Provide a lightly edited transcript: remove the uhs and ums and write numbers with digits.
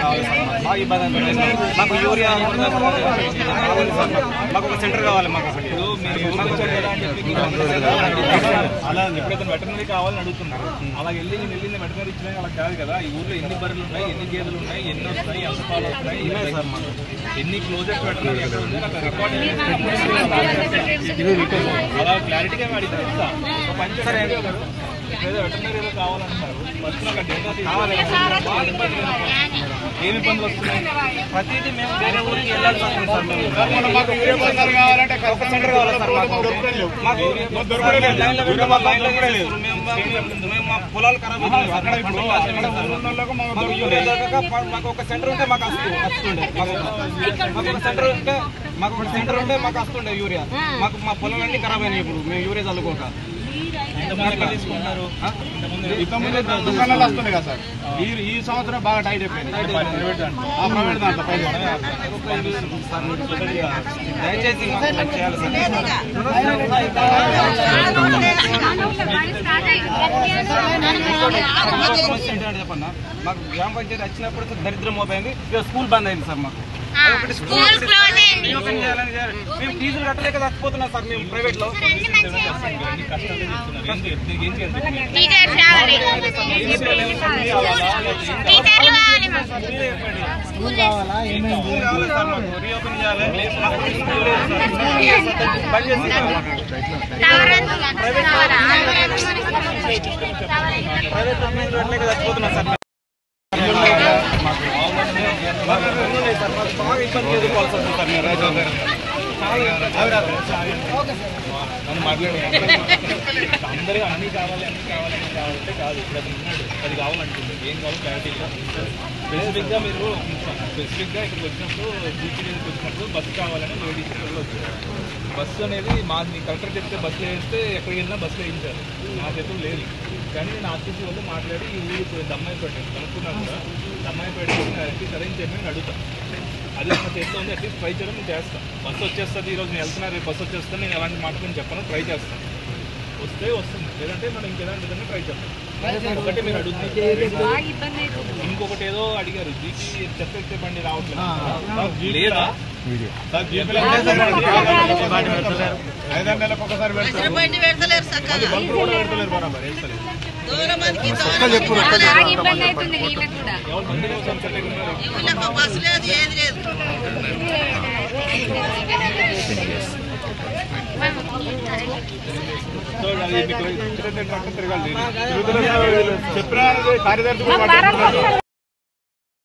కావాలి సార్. బాగా ఇబ్బంది అనిపిస్తుంది మాకు. యూరియా మాకు ఒక సెంటర్ కావాలి మాకు. అలా ఎప్పుడైతే వెటర్నరీ కావాలని అడుగుతున్నారు, అలా వెళ్ళింది వెటర్నరీ ఇచ్చినా అలా కాదు కదా. ఈ ఊర్లో ఎన్ని బర్రెలు ఉన్నాయి, ఎన్ని గేదెలు ఉన్నాయి, ఎన్ని వస్తాయి, ఎంత పాలు వస్తాయి, సార్ మాకు ఎన్ని క్లోజెస్ట్ వెటర్నరీ ఎక్కడ ఉంది నాకు రికార్డ్ అలా క్లారిటీగా అడిగితే ఏదో వెటర్నరీలో కావాలంటున్నారు. ఫస్ట్ నాకు డేటా కావాలి. ఏమి ఇబ్బందులు వస్తున్నాయి? ప్రతిదీ మేము వేరే ఊరికి వెళ్ళాల్సి వస్తుంది సార్. మాకు కావాలంటే ఒక సెంటర్ కావాలి సార్. మేము మా పొలాలు ఖరాబ్ మాకు ఒక సెంటర్ ఉంటే మాకు వస్తుండే. మాకు ఒక సెంటర్ ఉంటే మాకు వస్తుండే యూరియా. మాకు మా పొలాలన్నీ ఖరాబ్ అయినాయి ఇప్పుడు మేము యూరియా చల్లుకోక. తీసుకుంటున్నారు దుకాణాలు వస్తుంది కదా సార్. ఈ సంవత్సరం బాగా టైట్ అయిపోయింది ప్రైవేట్ దాంట్లో. దయచేసి చేయాలి సార్. చెప్పన్నా మాకు గ్రామ పంచాయతీ వచ్చినప్పుడు దరిద్రం మోపోయింది. స్కూల్ బంద్ అయింది సార్. మాకు మేము ఫీజులు కట్టలేక చచ్చిపోతున్నాం సార్ మేము ప్రైవేట్ లో. స్కూల్ కావాలి సార్. మాకు రీఓపెన్ చేయాలి. ప్రైవేట్ కట్టలేక చచ్చిపోతున్నాం సార్. బాగా ఇబ్బంది ఎదుర్కోవాల్సి వస్తుంది సార్. మీరు నన్ను మాట్లాడి అందరూ అన్నీ కావాలి కావాలంటే కాదు. ఇప్పుడు అది ఉన్నాడు, అది కావాలంటుంది. ఏం కావాలి క్లారిటీగా స్పెసిఫిక్గా మీరు స్పెసిఫిక్గా ఇక్కడికి వచ్చినప్పుడు జీపీడీకి వచ్చినప్పుడు బస్సు కావాలని లేడీస్ వచ్చారు. బస్సు అనేది మీ కలెక్టర్ చెప్తే బస్సు వేస్తే ఎక్కడికి వెళ్ళినా బస్సు వేయించారు. నా చేతులు లేదు. కానీ నేను ఆర్టీసీ వాళ్ళు మాట్లాడి ఈ ఊరు దమ్మాయిపేట కనుక్కున్నాను కూడా. దమ్మాయిపేట అట్లీస్ట్ అరేంజ్ చేయమని అడుగుతాను. అది నా చేతిలో ఉంది. అట్లీస్ట్ ట్రై చేయడం నేను చేస్తాను. బస్సు వచ్చేస్తుంది, ఈరోజు నేను వెళ్తున్నా, రేపు బస్సు వచ్చేస్తాను. నేను ఎలాంటి మాట నేను చెప్పను, ట్రై చేస్తాను. వస్తే వస్తుంది, లేదంటే మనం ఇంకేదాని విధంగా ట్రై చేస్తాం. ఒకటి మీరు అడుగుతున్నారు. ఇంకొకటి ఏదో అడిగారు, జీపీ చెత్త ఎత్తే బండి రావట్లేదు లేదా? 5 నెలలకు ఒకసారి పెడతారు బరాబర్. చెప్పిన కార్యదర్శి